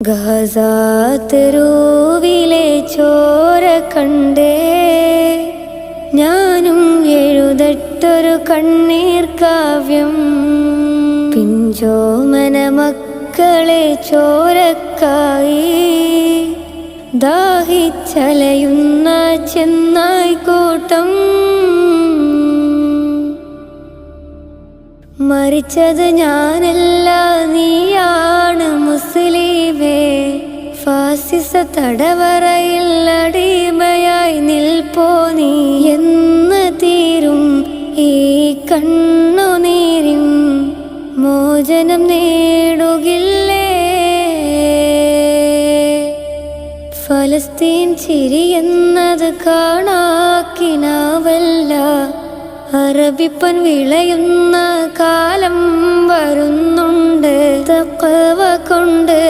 ഗസാതെരുവിലെ ചോര കണ്ടേ ഞാനും എഴുതട്ടൊരു കണ്ണീർ കാവ്യം. പിഞ്ചോമന മക്കളെ ചോരക്കായി ദാഹിച്ചലയുന്ന ചെന്നായ്ക്കൂട്ടം. മരിച്ചത് ഞാനല്ല, നീയാണ് മുസ്ലിമേ. ഫാസിസ തടവറയിൽ അടിമയായി നിൽപ്പോ നീ. എന്ന് തീരും ഈ കണ്ണുനീരിൻ മോചനം നേടുകില്ലേ? ഫലസ്തീൻ ചിരി എന്നത് കാണാക്കിനാവല്ല, അറബിപ്പൻ വിളയുന്ന കാലം വരുന്നുണ്ട് തഖ്വ കൊണ്ട്.